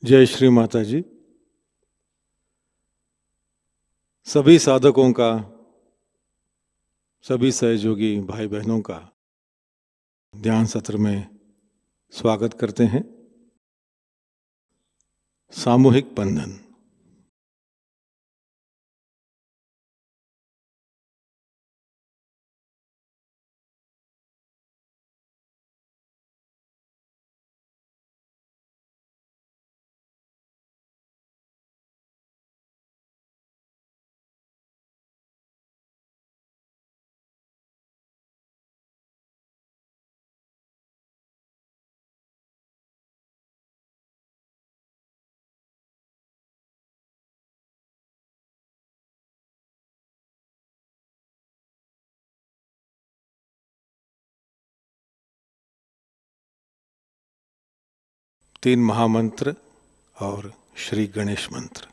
जय श्री माताजी। सभी साधकों का, सभी सहयोगी भाई बहनों का ध्यान सत्र में स्वागत करते हैं। सामूहिक बंधन। तीन महामंत्र और श्री गणेश मंत्र।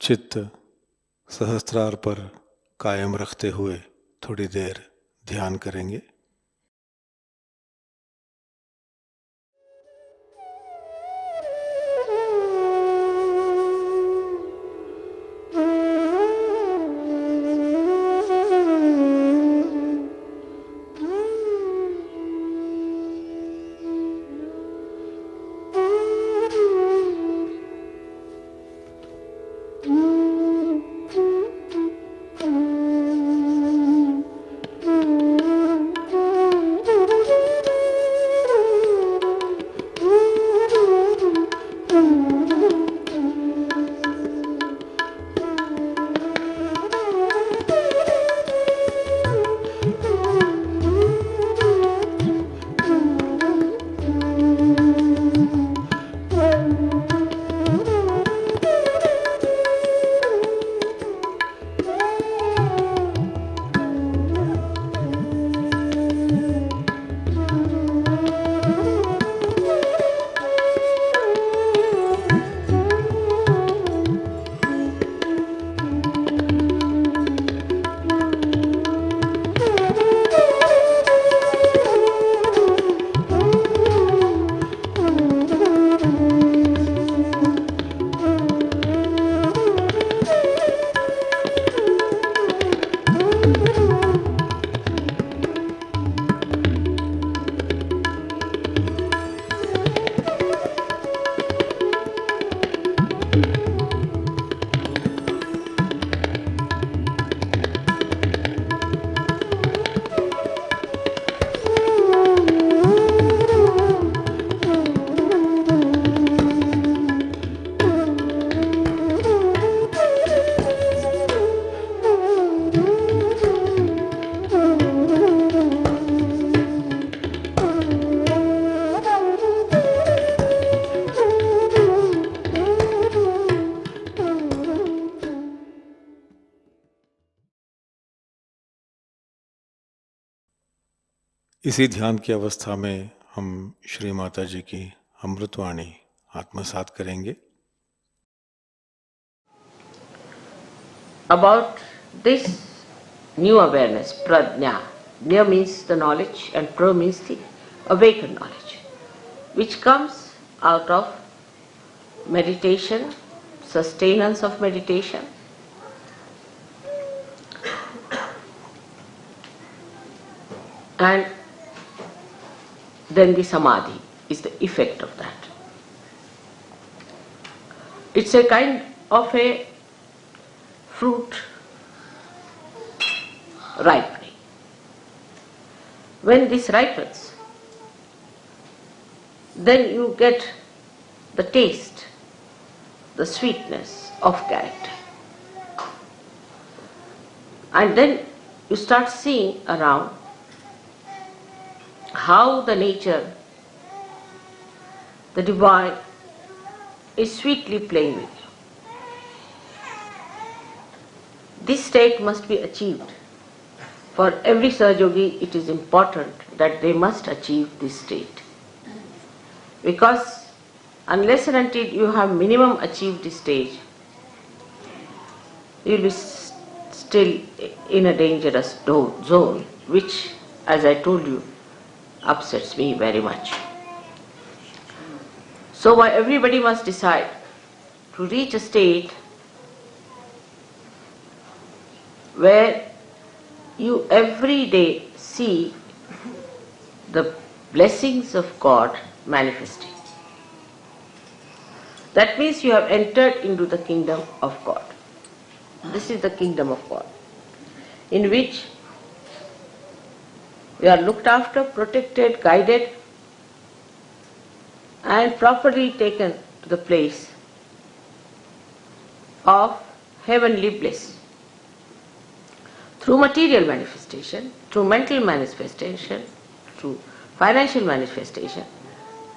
चित्त सहस्त्रार पर कायम रखते हुए थोड़ी देर ध्यान करेंगे। इसी ध्यान की अवस्था में हम श्री माता जी की अमृतवाणी आत्मसात करेंगे। About this new awareness, prajna. Nya means the knowledge and pra means the awakened knowledge, which comes out of meditation, sustenance of meditation, and then the samadhi is the effect of that. It's a kind of a fruit ripening. When this ripens, then you get the taste, the sweetness of character. And then you start seeing around how the nature, the divine, is sweetly playing with you. This state must be achieved. For every Sahajayogi, it is important that they must achieve this state. Because unless and until you have minimum achieved this stage, you will be still in a dangerous zone, which, as I told you, upsets me very much. So everybody must decide to reach a state where you every day see the blessings of God manifesting. That means you have entered into the kingdom of God. This is the kingdom of God, in which we are looked after, protected, guided, and properly taken to the place of heavenly bliss. Through material manifestation, through mental manifestation, through financial manifestation,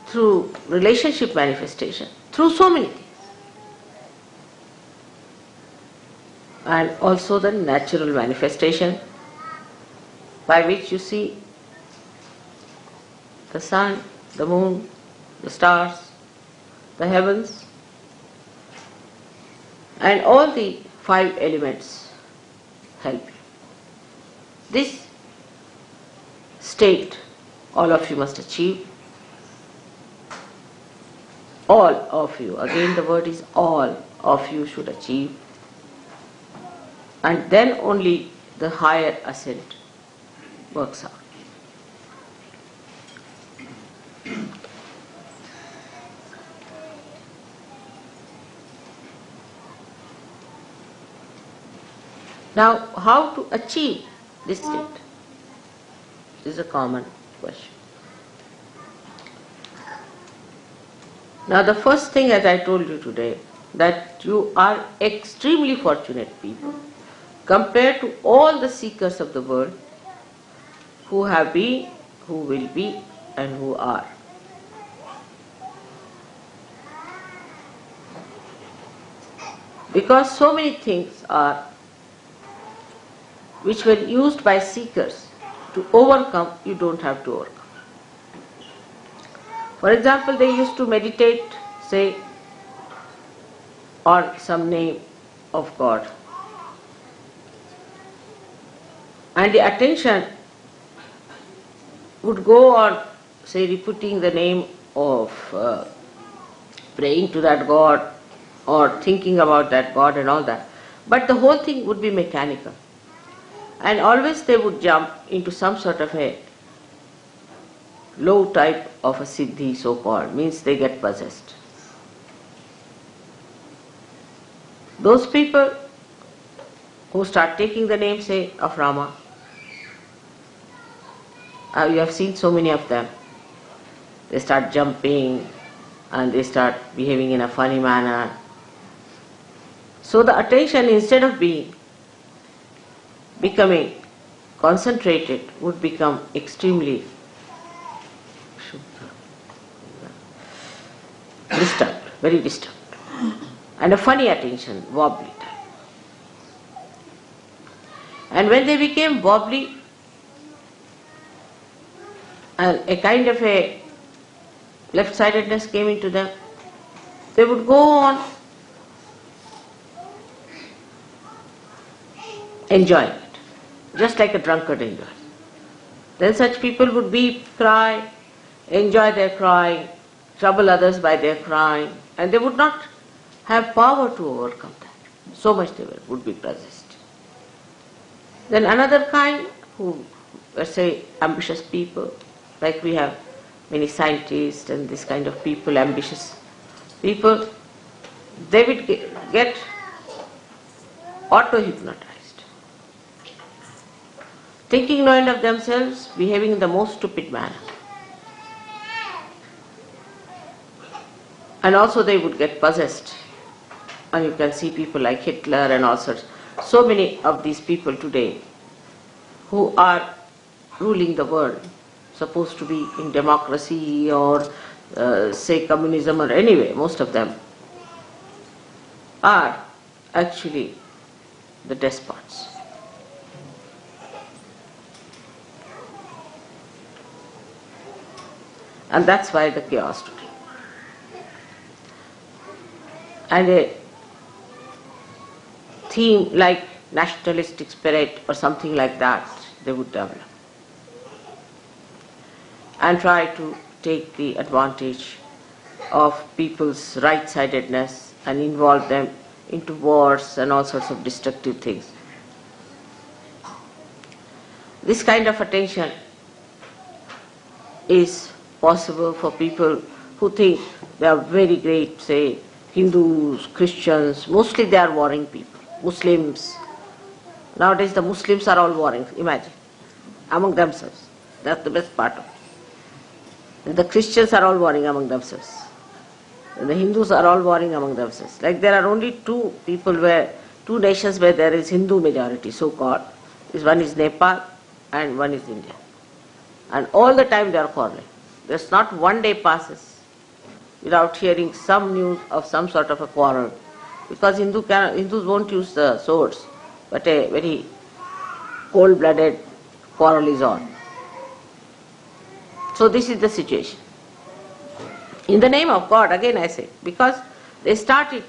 through relationship manifestation, through so many things. And also the natural manifestation, by which you see the sun, the moon, the stars, the heavens, and all the 5 elements help you. This state all of you must achieve. All of you, again the word is all of you should achieve, and then only the higher ascent works out. Now, how to achieve this state? This is a common question. Now, the first thing, as I told you today, that you are extremely fortunate people compared to all the seekers of the world who have been, who will be, and who are. Because so many things are which were used by seekers to overcome, you don't have to overcome. For example, they used to meditate, say, on some name of God. And the attention would go on, say, repeating the name of, praying to that God or thinking about that God and all that. But the whole thing would be mechanical. And always they would jump into some sort of a low type of a siddhi, so-called, means they get possessed. Those people who start taking the name, say, of Rama, you have seen so many of them. They start jumping and they start behaving in a funny manner. So the attention, instead of becoming concentrated, would become extremely disturbed, very disturbed. And a funny attention, wobbly type. And when they became wobbly, and a kind of a left-sidedness came into them, they would go on enjoying it, just like a drunkard enjoys. Then such people would weep, cry, enjoy their crying, trouble others by their crying, and they would not have power to overcome that. So much they would be possessed. Then another kind, who, let's say, ambitious people, like we have many scientists and this kind of people, ambitious people, they would get auto-hypnotized, thinking no end of themselves, behaving in the most stupid manner. And also they would get possessed. And you can see people like Hitler and all sorts. So many of these people today who are ruling the world, supposed to be in democracy or say communism or anyway, most of them are actually the despots. And that's why the chaos today. And a theme like nationalistic spirit or something like that they would develop and try to take the advantage of people's right-sidedness and involve them into wars and all sorts of destructive things. This kind of attention is possible for people who think they are very great, say Hindus, Christians, mostly they are warring people. Muslims, nowadays the Muslims are all warring, imagine, among themselves. That's the best part of it. And the Christians are all warring among themselves. And the Hindus are all warring among themselves. Like there are only two nations where there is Hindu majority, so-called. One is Nepal and one is India. And all the time they are quarreling. There's not one day passes without hearing some news of some sort of a quarrel. Because Hindus won't use the swords, but a very cold-blooded quarrel is on. So this is the situation. In the name of God, again I say, because they started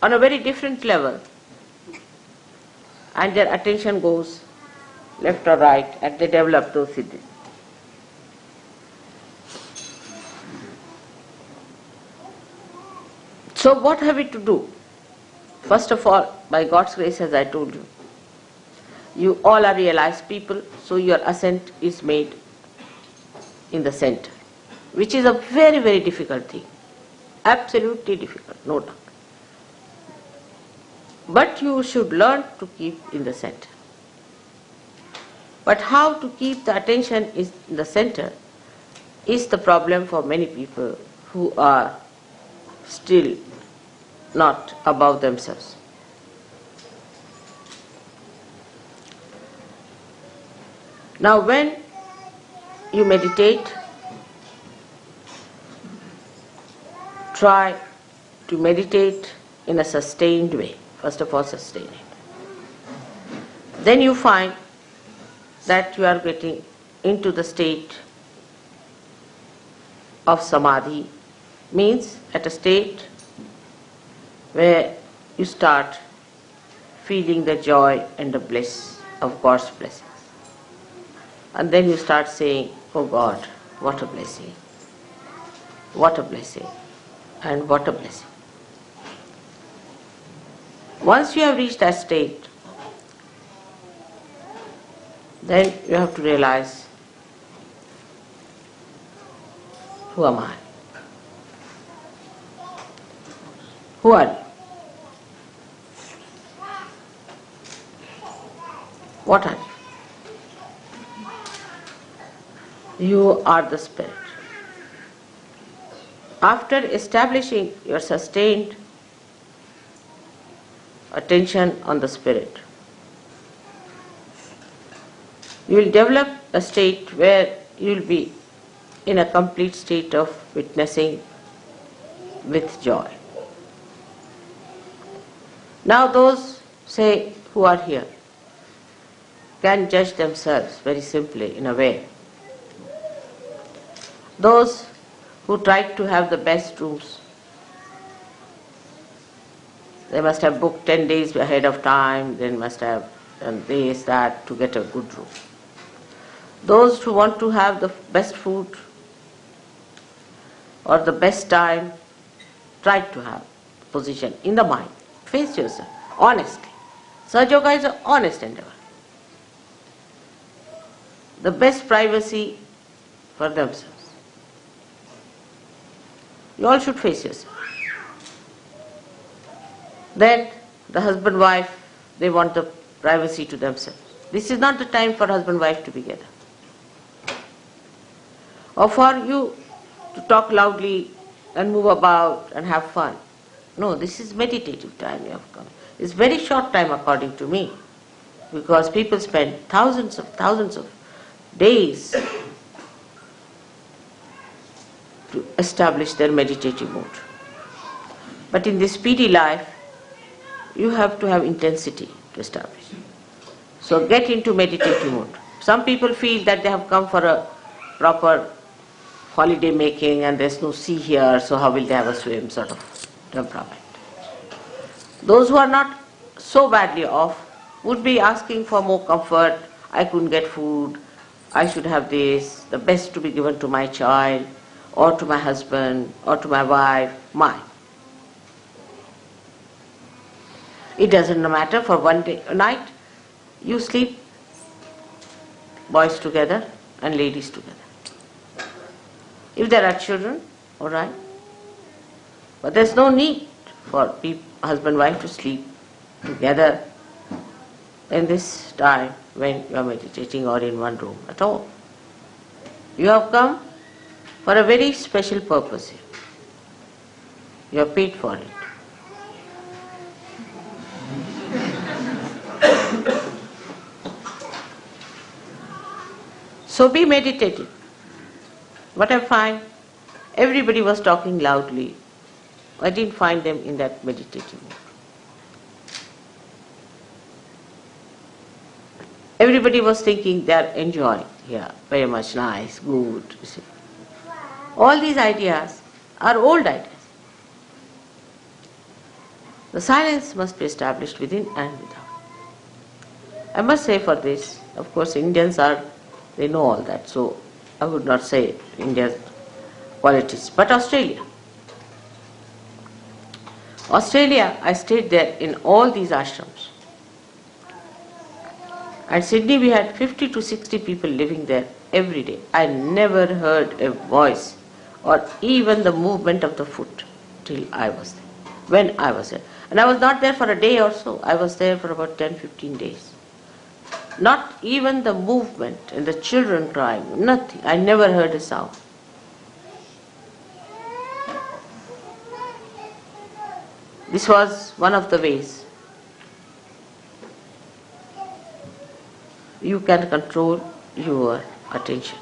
on a very different level and their attention goes left or right and they develop those siddhis. So what have we to do? First of all, by God's grace, as I told you, you all are realized people, so your ascent is made in the center, which is a very, very difficult thing. Absolutely difficult, no doubt. But you should learn to keep in the center. But how to keep the attention in the center is the problem for many people who are still not above themselves. Now when you meditate, try to meditate in a sustained way. First of all, sustain it. Then you find that you are getting into the state of samadhi, means at a state where you start feeling the joy and the bliss of God's blessings. And then you start saying, oh God, what a blessing, what a blessing, and what a blessing. Once you have reached that state, then you have to realize, who am I? Who are you? What are you? You are the Spirit. After establishing your sustained attention on the Spirit, you will develop a state where you will be in a complete state of witnessing with joy. Now those, say, who are here can judge themselves very simply in a way Those who tried to have the best rooms, they must have booked 10 days ahead of time, they must have done this, that to get a good room. Those who want to have the best food or the best time, try to have position in the mind. Face yourself, honestly. Sahajayoga is an honest endeavor. The best privacy for themselves. You all should face yourself. Then the husband-wife, they want the privacy to themselves. This is not the time for husband-wife to be together. Or for you to talk loudly and move about and have fun. No, this is meditative time you have come. It's very short time according to me, because people spend thousands of days to establish their meditative mood. But in this speedy life, you have to have intensity to establish. So get into meditative mood. Some people feel that they have come for a proper holiday making and there's no sea here, so how will they have a swim sort of temperament. Those who are not so badly off would be asking for more comfort. I couldn't get food, I should have this, the best to be given to my child or to my husband or to my wife, mine. It doesn't matter, for one day, a night, you sleep, boys together and ladies together. If there are children, all right. But there's no need for husband and wife to sleep together in this time when you are meditating or in one room at all. You have come for a very special purpose here. You are paid for it. So be meditative. What I find, everybody was talking loudly. I didn't find them in that meditative mood. Everybody was thinking they are enjoying here, very much nice, good. You see. All these ideas are old ideas. The silence must be established within and without. I must say for this, of course Indians they know all that, so I would not say India's qualities, but Australia, I stayed there in all these ashrams. At Sydney we had 50 to 60 people living there every day. I never heard a voice or even the movement of the foot till I was there, when I was there. And I was not there for a day or so, I was there for about 10-15 days. Not even the movement and the children crying, nothing. I never heard a sound. This was one of the ways you can control your attention.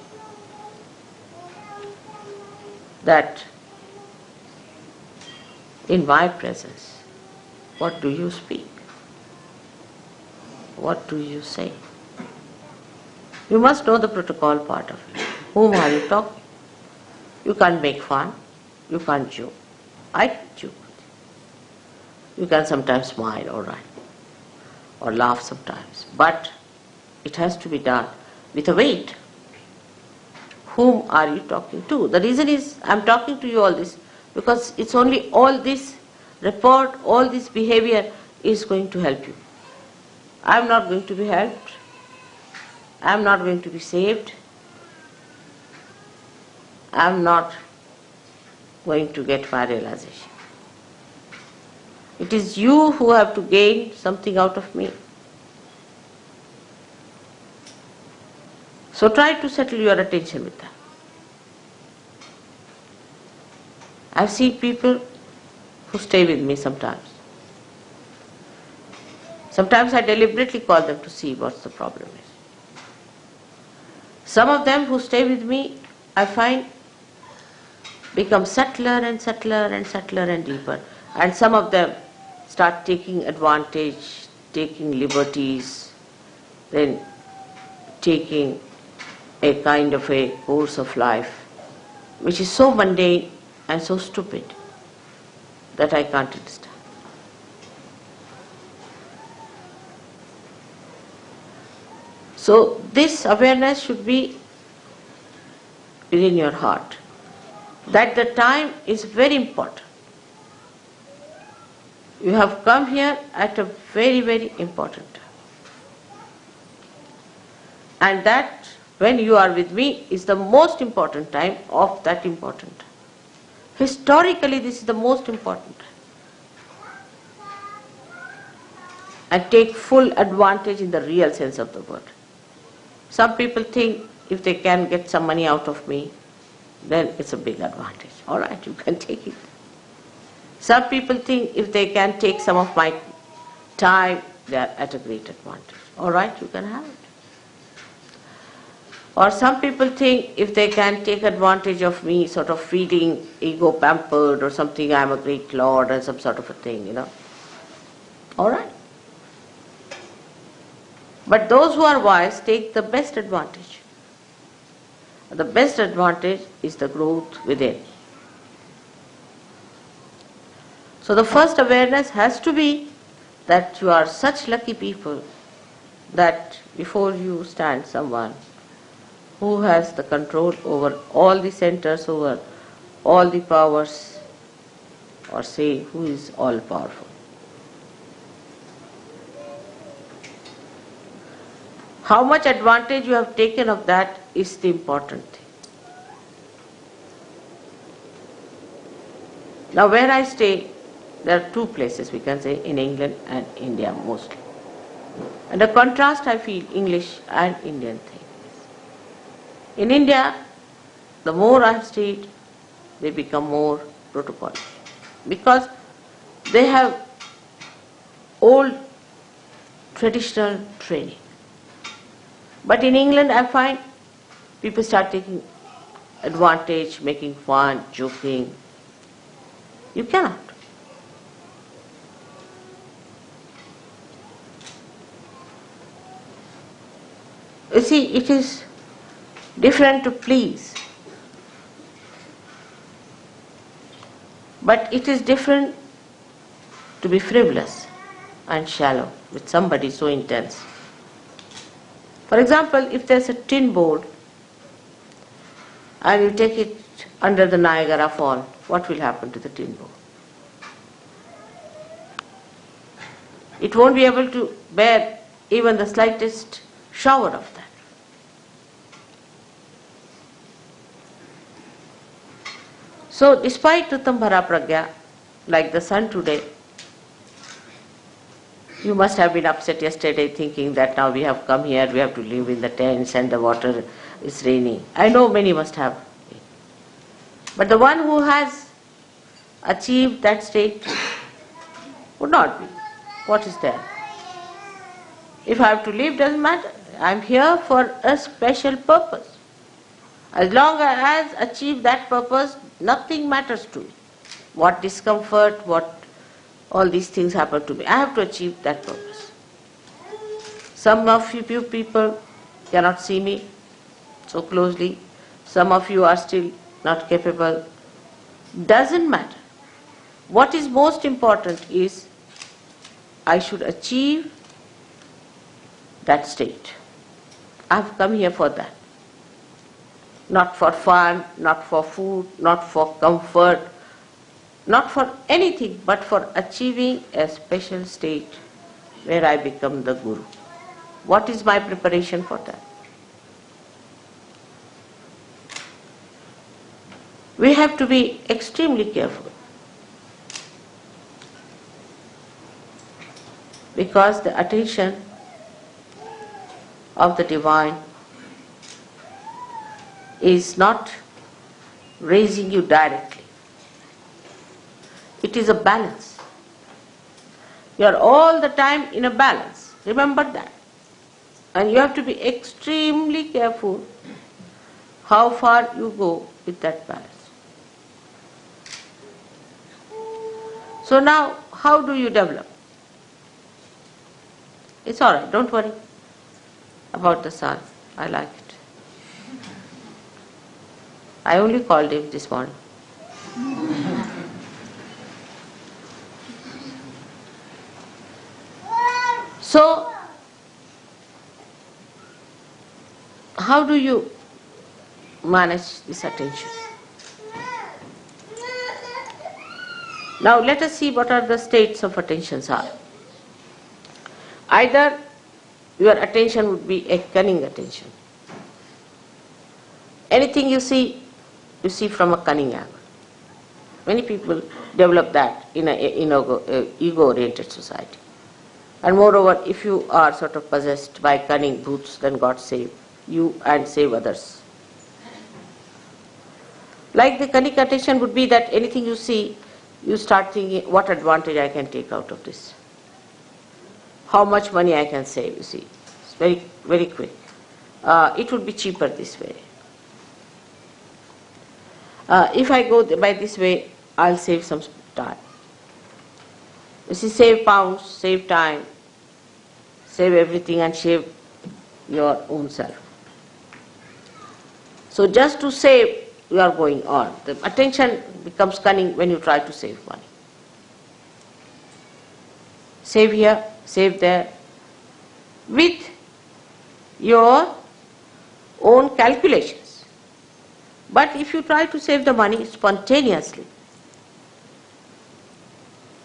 That in my presence, what do you speak? What do you say? You must know the protocol part of it. Whom are you talking? You can't make fun. You can't joke. I can joke with you. You can sometimes smile, all right, or laugh sometimes. But it has to be done with a weight. Whom are you talking to? The reason is, I'm talking to you all this because it's only all this report, all this behavior is going to help you. I'm not going to be helped. I'm not going to be saved. I'm not going to get my realization. It is you who have to gain something out of me. So try to settle your attention with that. I've seen people who stay with me sometimes. Sometimes I deliberately call them to see what the problem is. Some of them who stay with me, I find, become subtler and subtler and subtler and deeper. And some of them start taking advantage, taking liberties, then taking a kind of a course of life which is so mundane and so stupid that I can't understand. So this awareness should be within your heart, that the time is very important. You have come here at a very, very important time. And that, when you are with me, is the most important time of that important time. Historically, this is the most important time. And take full advantage in the real sense of the word. Some people think if they can get some money out of me, then it's a big advantage. All right, you can take it. Some people think if they can take some of my time, they are at a great advantage. All right, you can have it. Or some people think if they can take advantage of me, sort of feeling ego pampered or something, I'm a great lord and some sort of a thing, you know. All right. But those who are wise take the best advantage. The best advantage is the growth within. So the first awareness has to be that you are such lucky people that before you stand someone who has the control over all the centers, over all the powers, or say who is all powerful. How much advantage you have taken of that is the important thing. Now where I stay, there are two places we can say, in England and India mostly. And the contrast I feel English and Indian thing. In India, the more I have stayed, they become more protocol. Because they have old traditional training. But in England I find people start taking advantage, making fun, joking. You cannot. You see, it is different to please. But it is different to be frivolous and shallow with somebody so intense. For example, if there's a tin board and you take it under the Niagara Fall, what will happen to the tin board? It won't be able to bear even the slightest shower of that. So despite Utambhara Pragya, like the sun today, you must have been upset yesterday thinking that now we have come here, we have to live in the tents and the water is raining. I know many must have. But the one who has achieved that state would not be. What is there? If I have to live, doesn't matter. I am here for a special purpose. As long as I have achieved that purpose, nothing matters to me. What discomfort, what all these things happen to me. I have to achieve that purpose. Some of you people cannot see me so closely. Some of you are still not capable. Doesn't matter. What is most important is I should achieve that state. I have come here for that. Not for fun, not for food, not for comfort, not for anything, but for achieving a special state where I become the Guru. What is my preparation for that? We have to be extremely careful, because the attention of the divine is not raising you directly. It is a balance. You are all the time in a balance. Remember that. And you have to be extremely careful how far you go with that balance. So now, how do you develop? It's all right, don't worry about the sun. I like it. I only called him this morning. So, how do you manage this attention? Now let us see what are the states of attentions are. Either your attention would be a cunning attention. Anything you see from a cunning angle. Many people develop that in an ego-oriented society. And moreover, if you are sort of possessed by cunning brutes, then God save you and save others. Like the cunning attention would be that anything you see, you start thinking, what advantage I can take out of this? How much money I can save, you see. It's very, very quick. It would be cheaper this way. If I go by this way, I'll save some time. You see, save pounds, save time, save everything and save your own self. So just to save, you are going on. The attention becomes cunning when you try to save money. Save here, save there, with your own calculations. But if you try to save the money spontaneously,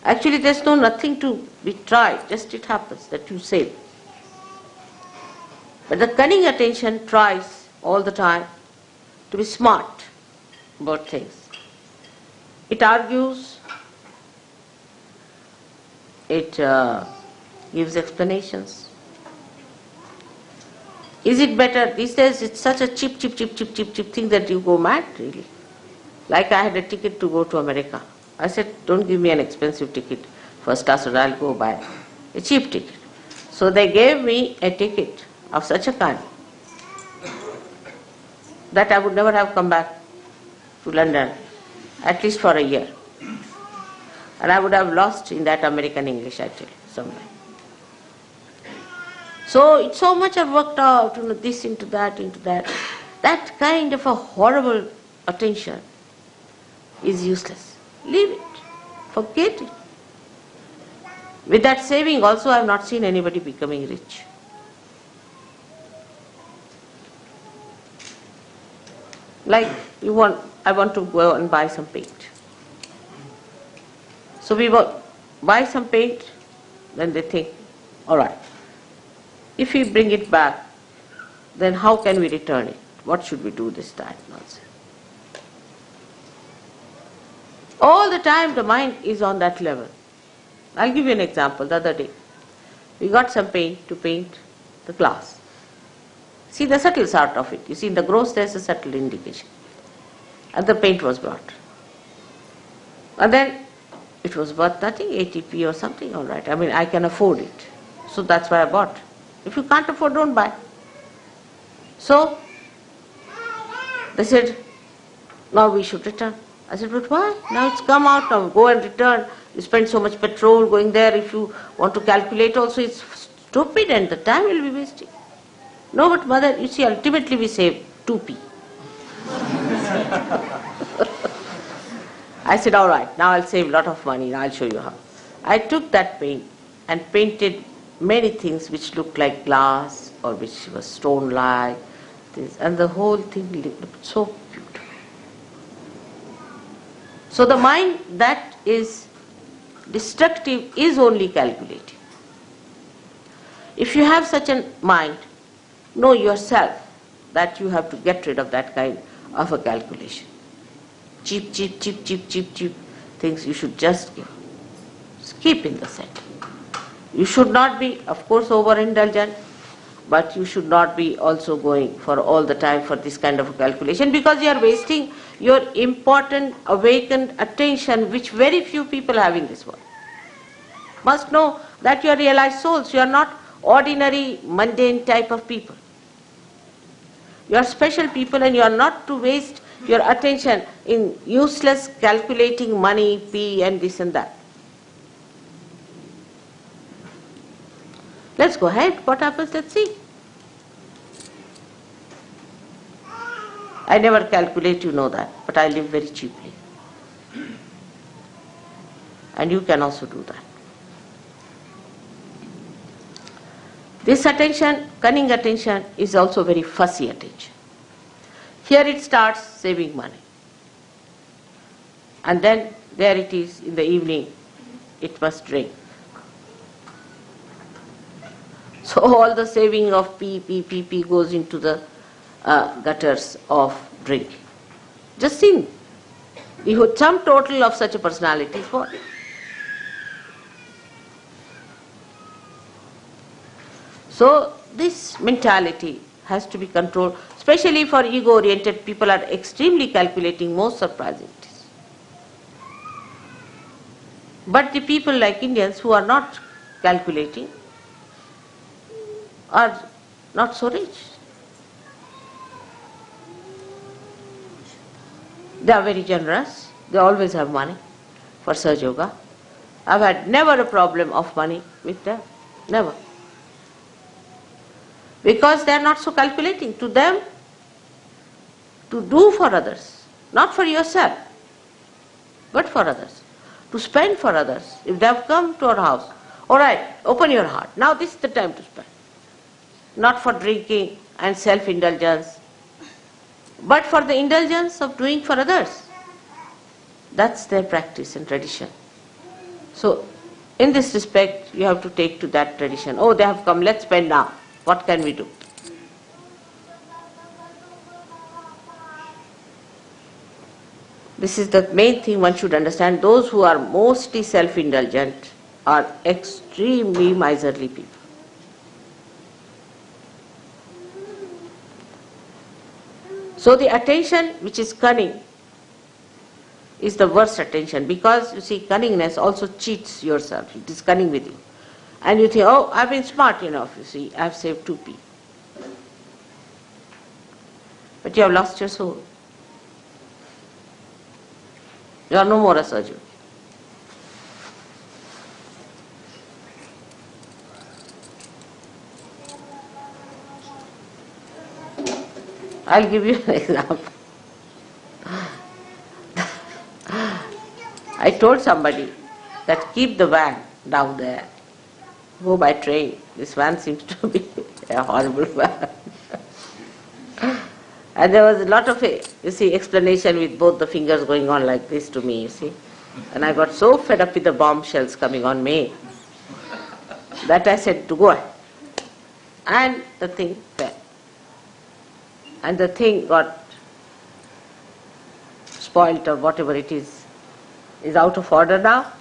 actually there's nothing to be tried, just it happens that you save. But the cunning attention tries all the time to be smart about things. It argues, it gives explanations. Is it better? These days it's such a cheap thing that you go mad really. Like I had a ticket to go to America. I said, don't give me an expensive ticket, first class, or I'll go buy a cheap ticket. So they gave me a ticket of such a kind that I would never have come back to London, at least for a year. And I would have lost in that American English actually, somewhere. So it's so much I've worked out, this into that. That kind of a horrible attention is useless. Leave it. Forget it. With that saving also, I have not seen anybody becoming rich. Like I want to go and buy some paint. So we buy some paint, then they think, all right, if we bring it back, then how can we return it? What should we do this time? Nonsense. All the time the mind is on that level. I'll give you an example. The other day, we got some paint to paint the glass. See the subtle sort of it. You see in the gross there's a subtle indication. And the paint was brought. And then it was worth nothing, 80p or something, all right. I mean, I can afford it. So that's why I bought. If you can't afford, don't buy. So they said, now we should return. I said, but why? Now it's come out, now go and return. You spend so much petrol going there. If you want to calculate also, it's stupid and the time will be wasting. No, but mother, you see, ultimately we save 2p. I said, all right, now I'll save a lot of money, now I'll show you how. I took that paint and painted many things which looked like glass or which was stone-like, and the whole thing looked so beautiful. So the mind that is destructive is only calculating. If you have such a mind, know yourself that you have to get rid of that kind of a calculation. Cheap things you should just keep in the center. You should not be, of course, overindulgent, but you should not be also going for all the time for this kind of a calculation, because you are wasting your important awakened attention which very few people have in this world. Must know that you are realized souls, you are not ordinary mundane type of people. You are special people and you are not to waste your attention in useless calculating money, P and this and that. Let's go ahead. What happens? Let's see. I never calculate, you know that, but I live very cheaply. And you can also do that. This attention, cunning attention, is also very fussy attention. Here it starts saving money. And then there it is in the evening, it must drink. So all the saving of P goes into the gutters of drinking. Just think, the sum total of such a personality is what? So this mentality has to be controlled, especially for ego-oriented people are extremely calculating, most surprising. But the people like Indians who are not calculating are not so rich. They are very generous. They always have money for Sahajayoga. I've had never a problem of money with them. Never. Because they are not so calculating. To them, to do for others, not for yourself, but for others. To spend for others. If they have come to our house, all right, open your heart. Now this is the time to spend. Not for drinking and self-indulgence, but for the indulgence of doing for others. That's their practice and tradition. So, in this respect, you have to take to that tradition. Oh, they have come, let's spend now. What can we do? This is the main thing one should understand. Those who are mostly self-indulgent are extremely miserly people. So the attention which is cunning is the worst attention, because you see, cunningness also cheats yourself. It is cunning with you. And you think, oh, I've been smart enough, you see, I've saved 2p. But you have lost your soul. You are no more a Sahajayogi. I'll give you an example. I told somebody that keep the van down there. Go by train. This van seems to be a horrible van. And there was a lot of, explanation with both the fingers going on like this to me, you see. And I got so fed up with the bombshells coming on me that I said to go ahead. And the thing fell. And the thing got spoilt or whatever it is out of order now.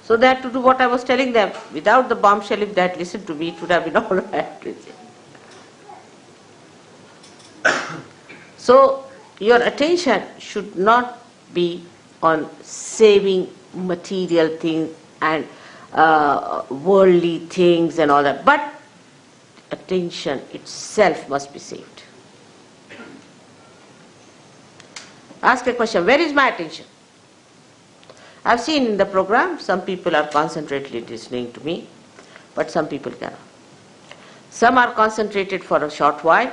So they had to do what I was telling them. Without the bombshell, if they had listened to me, it would have been all right. So your attention should not be on saving material things and worldly things and all that, but attention itself must be saved. Ask a question, where is my attention? I've seen in the program, some people are concentratedly listening to me, but some people cannot. Some are concentrated for a short while,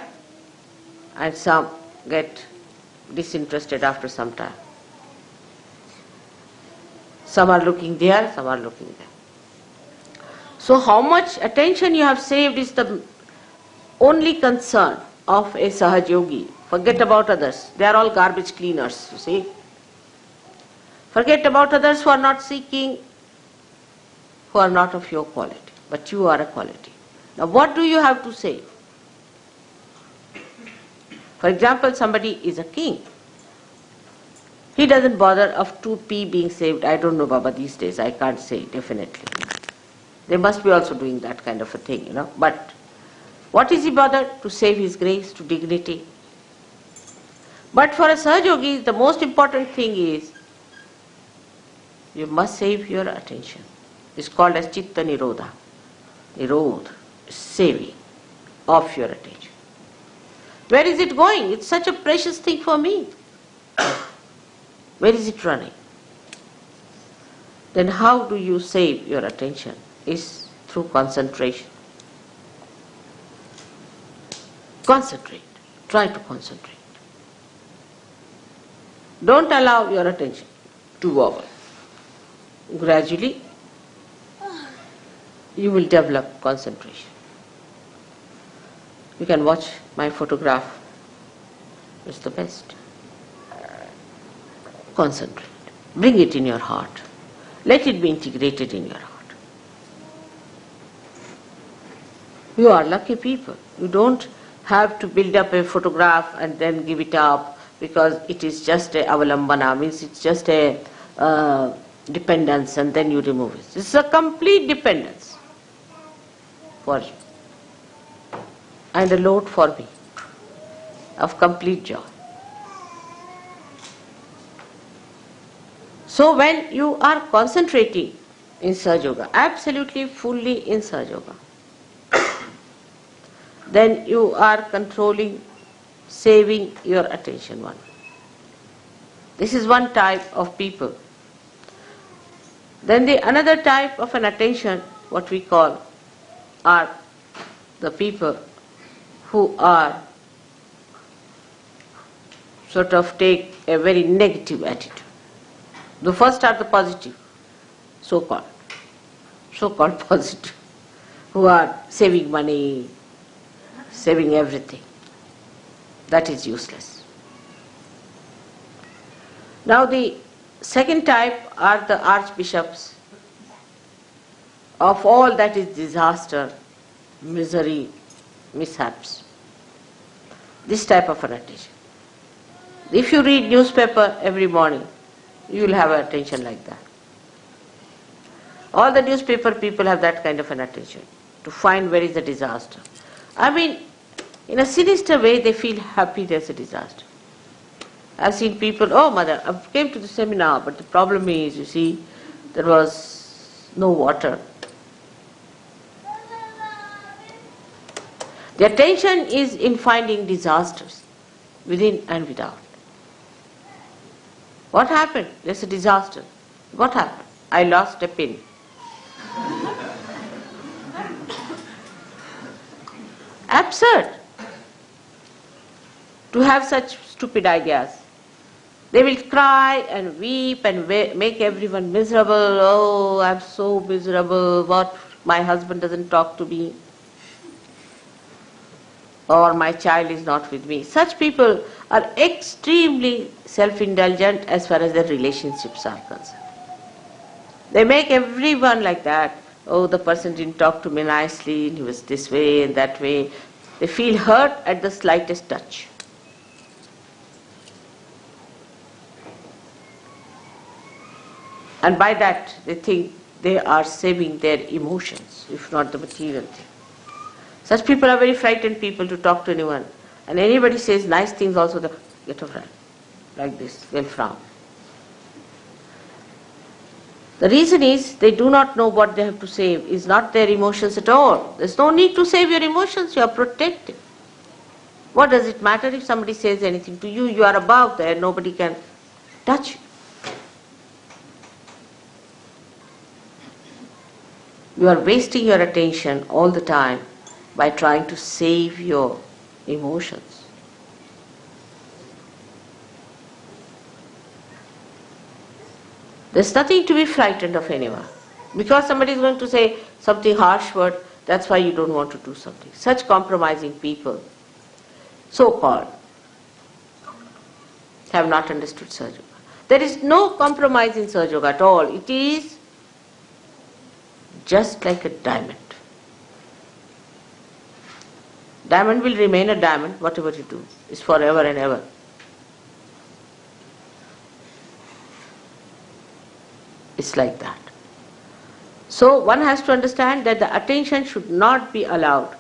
and some get disinterested after some time. Some are looking there, some are looking there. So how much attention you have saved is the only concern of a Sahajayogi. Forget about others. They are all garbage cleaners, you see. Forget about others who are not seeking, who are not of your quality. But you are a quality. Now what do you have to say? For example, somebody is a king. He doesn't bother of 2p being saved. I don't know, Baba, these days. I can't say definitely. They must be also doing that kind of a thing, But what is he bothered? To save his grace, to dignity. But for a Sahajayogi, the most important thing is you must save your attention. It's called as Chitta Nirodha. Nirodha, saving of your attention. Where is it going? It's such a precious thing for me. Where is it running? Then how do you save your attention? Is through concentration. Concentrate. Try to concentrate. Don't allow your attention to wobble. Gradually, you will develop concentration. You can watch my photograph. It's the best. Concentrate. Bring it in your heart. Let it be integrated in your heart. You are lucky people. You don't have to build up a photograph and then give it up because it is just a avalambana, means it's just a dependence, and then you remove it. It's a complete dependence for you and a load for me of complete joy. So when you are concentrating in Sahajayoga, absolutely fully in Sahajayoga, then you are controlling, saving your attention one. This is one type of people. Then the another type of an attention, what we call, are the people who are sort of take a very negative attitude. The first are the positive, so-called positive, who are saving money, saving everything. That is useless. Now the second type are the archbishops of all that is disaster, misery, mishaps. This type of an attention. If you read newspaper every morning, you will have an attention like that. All the newspaper people have that kind of an attention, to find where is the disaster. I mean, in a sinister way, they feel happy there's a disaster. I've seen people, oh mother, I came to the seminar, but the problem is, you see, there was no water. The attention is in finding disasters, within and without. What happened? There's a disaster. What happened? I lost a pin. Absurd to have such stupid ideas. They will cry and weep and make everyone miserable. Oh, I'm so miserable. What? My husband doesn't talk to me. Or my child is not with me. Such people are extremely self-indulgent as far as their relationships are concerned. They make everyone like that. Oh, the person didn't talk to me nicely, he was this way and that way. They feel hurt at the slightest touch. And by that, they think they are saving their emotions, if not the material thing. Such people are very frightened people to talk to anyone. And anybody says nice things also, they get a friend. Like this, they'll frown. The reason is they do not know what they have to save. It's not their emotions at all. There's no need to save your emotions, you are protected. What does it matter if somebody says anything to you? You are above there, nobody can touch you. You are wasting your attention all the time by trying to save your emotions. There's nothing to be frightened of anyone. Because somebody is going to say something harsh word, that's why you don't want to do something. Such compromising people, so-called, have not understood Sahajayoga. There is no compromise in Sahajayoga at all. It is just like a diamond. Diamond will remain a diamond, whatever you do. It's forever and ever. It's like that. So one has to understand that the attention should not be allowed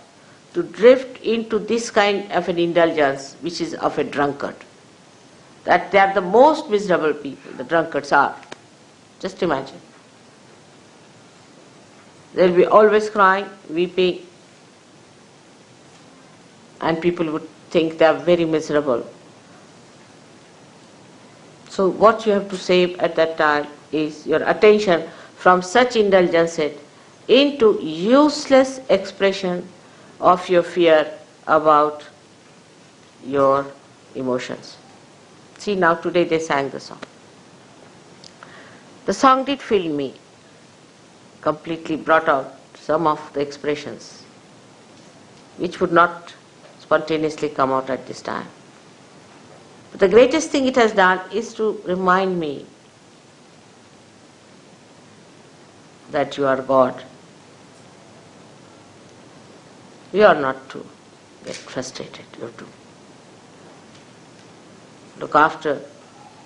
to drift into this kind of an indulgence which is of a drunkard. That they are the most miserable people, the drunkards are. Just imagine. They'll be always crying, weeping, and people would think they are very miserable. So what you have to save at that time is your attention from such indulgence into useless expression of your fear about your emotions. See, now today they sang the song. The song did fill me, completely brought out some of the expressions which would not spontaneously come out at this time. But the greatest thing it has done is to remind me that you are God. You are not to get frustrated. You have to look after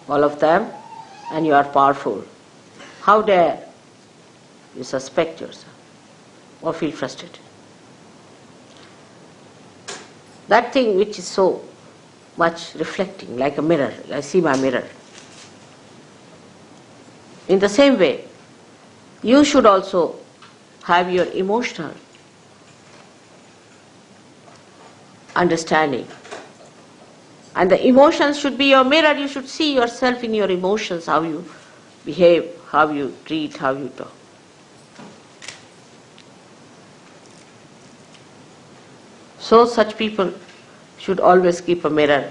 all of them, and you are powerful. How dare you suspect yourself or feel frustrated? That thing which is so much reflecting like a mirror, I see my mirror. In the same way, you should also have your emotional understanding. And the emotions should be your mirror. You should see yourself in your emotions, how you behave, how you treat, how you talk. So such people should always keep a mirror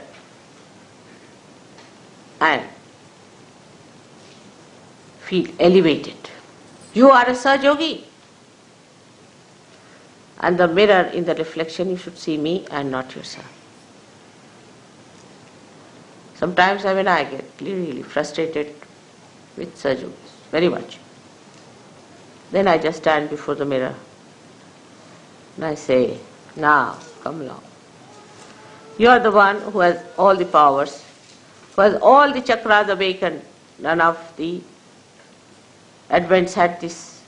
and feel elevated. You are a Sahajayogi. And the mirror, in the reflection, you should see me and not yourself. Sometimes I get really frustrated with Sahajayogis, very much. Then I just stand before the mirror and I say, now, come along. You are the one who has all the powers, who has all the chakras awakened. None of the advents had this.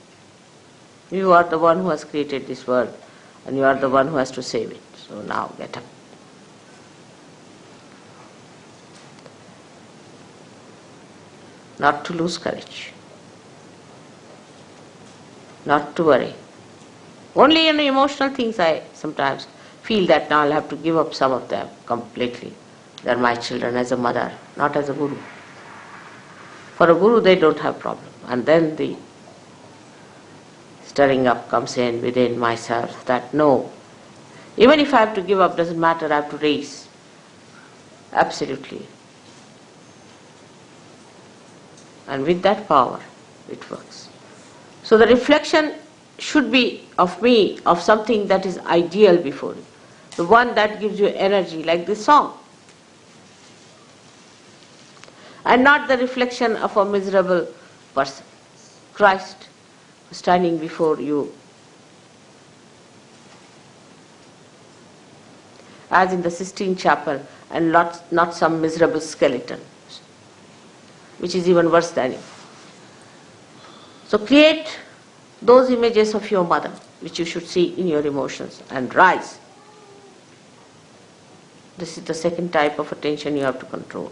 You are the one who has created this world, and you are the one who has to save it. So now get up. Not to lose courage. Not to worry. Only in emotional things I sometimes feel that now I'll have to give up some of them completely. They're my children as a mother, not as a guru. For a guru they don't have problem. And then the stirring up comes in within myself that no, even if I have to give up, doesn't matter, I have to raise. Absolutely. And with that power, it works. So the reflection should be of me, of something that is ideal before you. The one that gives you energy, like this song. And not the reflection of a miserable person. Christ standing before you as in the Sistine Chapel, and not some miserable skeleton, which is even worse than you. So create those images of your mother, which you should see in your emotions, and rise. This is the second type of attention you have to control.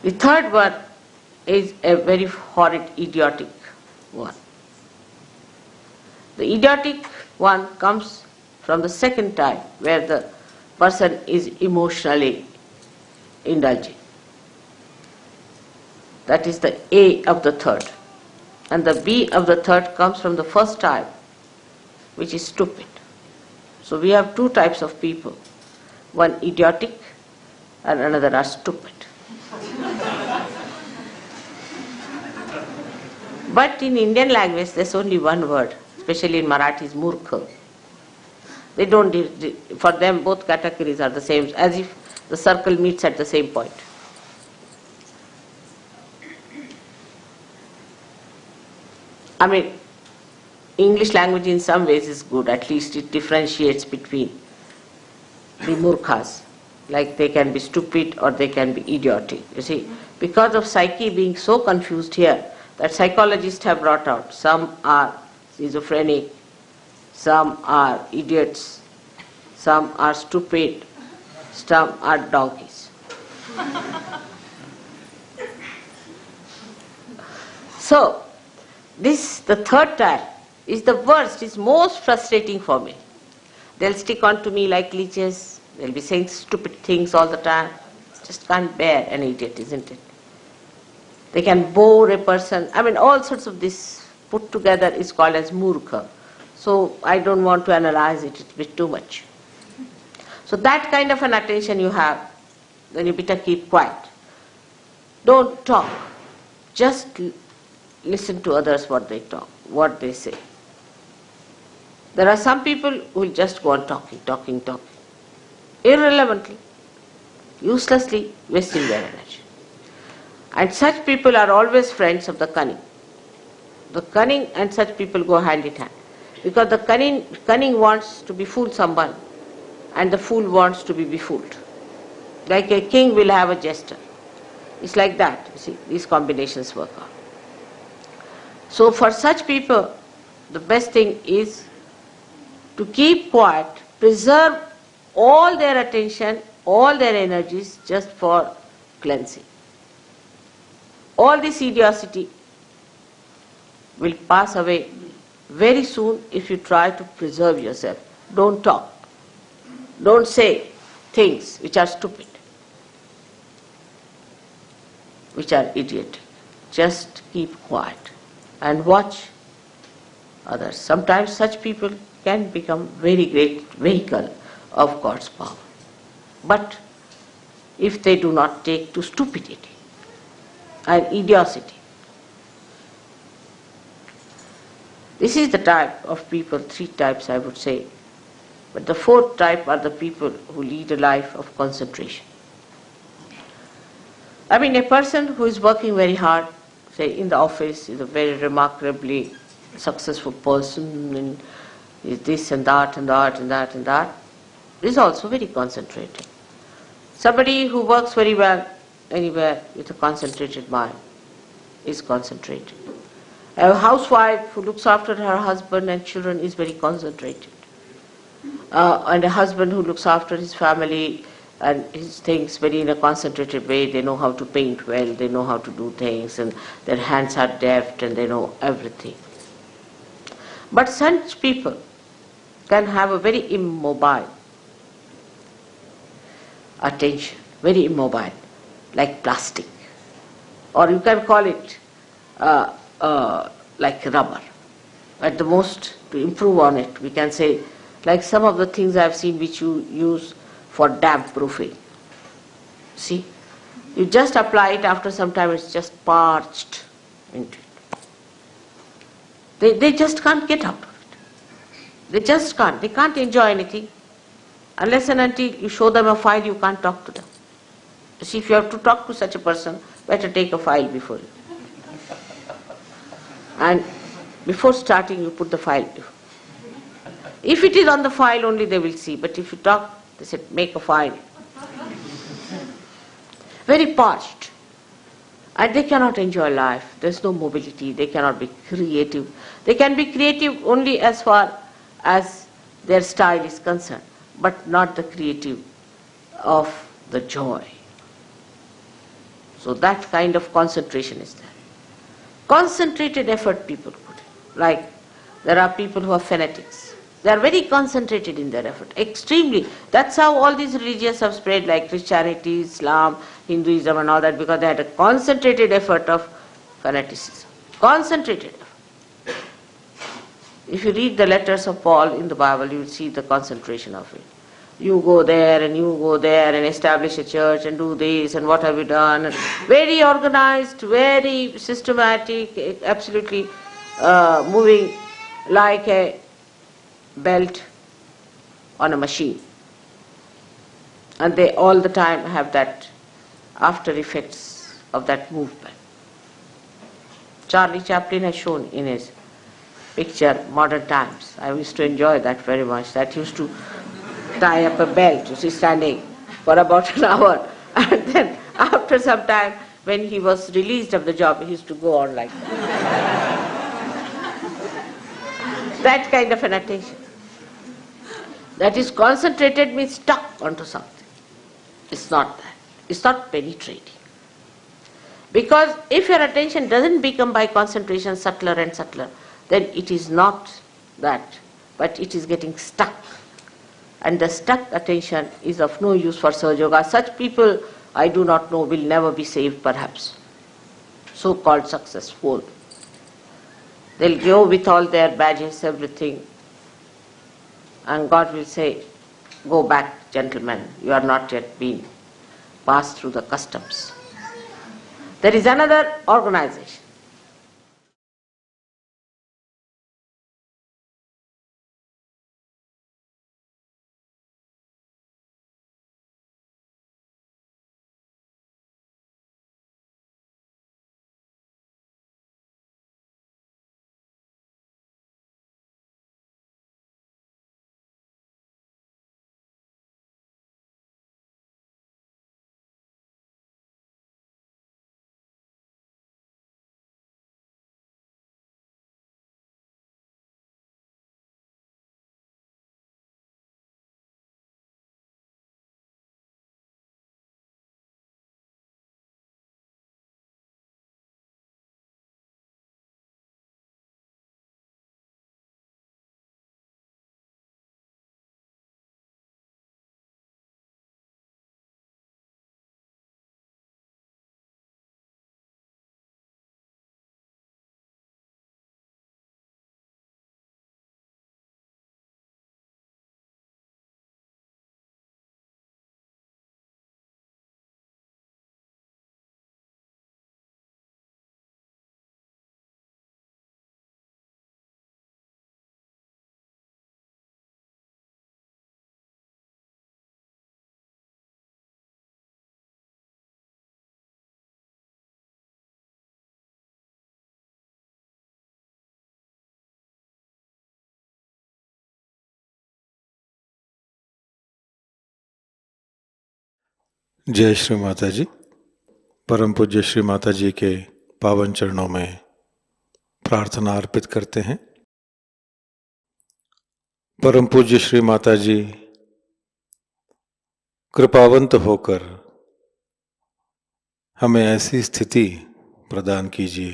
The third one is a very horrid, idiotic one. The idiotic one comes from the second type, where the person is emotionally indulging. That is the A of the third. And the B of the third comes from the first type, which is stupid. So we have two types of people. One idiotic and another are stupid. But in Indian language there's only one word, especially in Marathi is murkha. They don't, for them both categories are the same, as if the circle meets at the same point. I mean, English language in some ways is good, at least it differentiates between the murkhas. Like they can be stupid or they can be idiotic. You see, because of psyche being so confused here, that psychologists have brought out, some are schizophrenic, some are idiots, some are stupid, some are donkeys. So, this, the third type, is the worst, is most frustrating for me. They'll stick on to me like leeches, they'll be saying stupid things all the time. Just can't bear an idiot, isn't it? They can bore a person. I mean, all sorts of this put together is called as murkha. So I don't want to analyze it, it's a bit too much. So that kind of an attention you have, then you better keep quiet. Don't talk. Just listen to others what they talk, what they say. There are some people who will just go on talking, irrelevantly, uselessly wasting their energy. And such people are always friends of the cunning. The cunning and such people go hand in hand. Because the cunning wants to befool someone, and the fool wants to be befooled. Like a king will have a jester. It's like that, you see, these combinations work out. So for such people, the best thing is to keep quiet, preserve all their attention, all their energies just for cleansing. All this idiocy will pass away very soon if you try to preserve yourself. Don't talk. Don't say things which are stupid, which are idiotic. Just keep quiet and watch others. Sometimes such people can become very great vehicle of God's power. But if they do not take to stupidity and idiocy. This is the type of people, 3 types I would say. But the 4th type are the people who lead a life of concentration. I mean, a person who is working very hard, say in the office, is a very remarkably successful person, and is this and that and that and that and that, is also very concentrated. Somebody who works very well anywhere with a concentrated mind is concentrated. A housewife who looks after her husband and children is very concentrated. And a husband who looks after his family and his things very in a concentrated way. They know how to paint well, they know how to do things, and their hands are deft and they know everything. But such people can have a very immobile attention, very immobile, like plastic. Or you can call it like rubber. At the most, to improve on it, we can say, like some of the things I have seen which you use for damp proofing. See, you just apply it, after some time it's just parched into it. They just can't get out of it. They just can't. They can't enjoy anything. Unless and until you show them a file, you can't talk to them. You see, if you have to talk to such a person, better take a file before you. And before starting, you put the file before. If it is on the file only, they will see. But if you talk, they said, make a file. Very parched. And they cannot enjoy life. There's no mobility. They cannot be creative. They can be creative only as far as their style is concerned, but not the creative of the joy. So that kind of concentration is there. Concentrated effort people put in. Like there are people who are fanatics. They are very concentrated in their effort, extremely. That's how all these religions have spread, like Christianity, Islam, Hinduism and all that, because they had a concentrated effort of fanaticism. Concentrated effort. If you read the letters of Paul in the Bible, you will see the concentration of it. You go there and you go there and establish a church and do this and what have you done. And very organized, very systematic, absolutely moving like a belt on a machine. And they all the time have that after effects of that movement. Charlie Chaplin has shown in his picture Modern Times. I used to enjoy that very much. That used to tie up a belt, you see, standing for about an hour. And then after some time, when he was released of the job, he used to go on like that. That kind of an attention. That is concentrated means stuck onto something. It's not that. It's not penetrating. Because if your attention doesn't become by concentration subtler and subtler, then it is not that, but it is getting stuck. And the stuck attention is of no use for Sahajayoga. Such people, I do not know, will never be saved perhaps. So-called successful. They'll go with all their badges, everything. And God will say, go back gentlemen, you are not yet been passed through the customs. There is another organization. जय श्री माता जी। परम पूज्य श्री माता जी के पावन चरणों में प्रार्थना अर्पित करते हैं। परम पूज्य श्री माता जी कृपावंत होकर हमें ऐसी स्थिति प्रदान कीजिए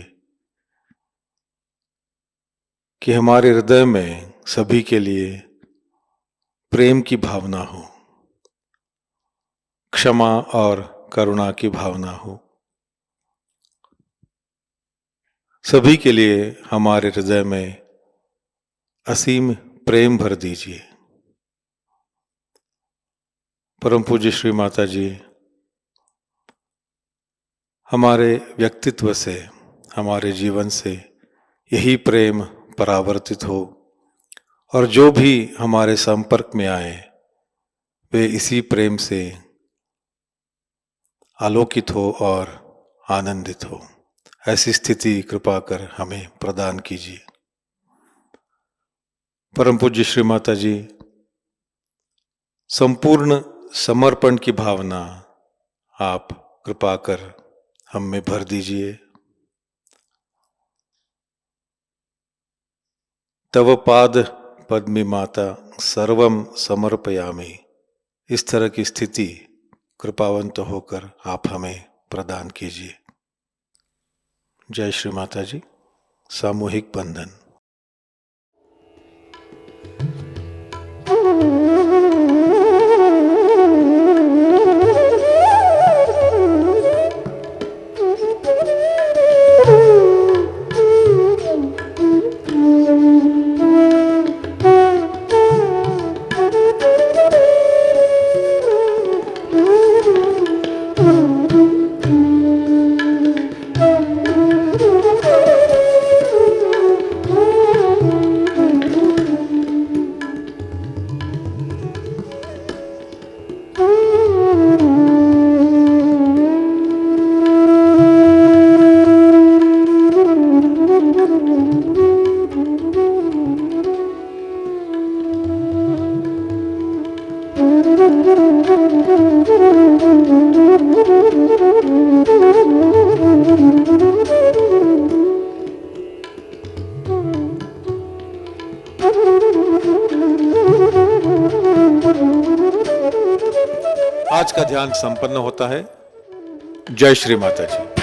कि हमारे हृदय में सभी के लिए प्रेम की भावना हो, क्षमा और करुणा की भावना हो। सभी के लिए हमारे हृदय में असीम प्रेम भर दीजिए। परम पूज्य श्री माता जी हमारे व्यक्तित्व से, हमारे जीवन से यही प्रेम परावर्तित हो और जो भी हमारे संपर्क में आए वे इसी प्रेम से आलोकित हो और आनंदित हो। ऐसी स्थिति कृपा कर हमें प्रदान कीजिए। परम पूज्य श्री माता जी संपूर्ण समर्पण की भावना आप कृपा कर हम में भर दीजिए। तव पाद पद्मी माता सर्वम समर्पयामि। इस तरह की स्थिति कृपावंत होकर आप हमें प्रदान कीजिए। जय श्री माता जी। सामूहिक बंधन। आज का ध्यान संपन्न होता है। जय श्री माता जी।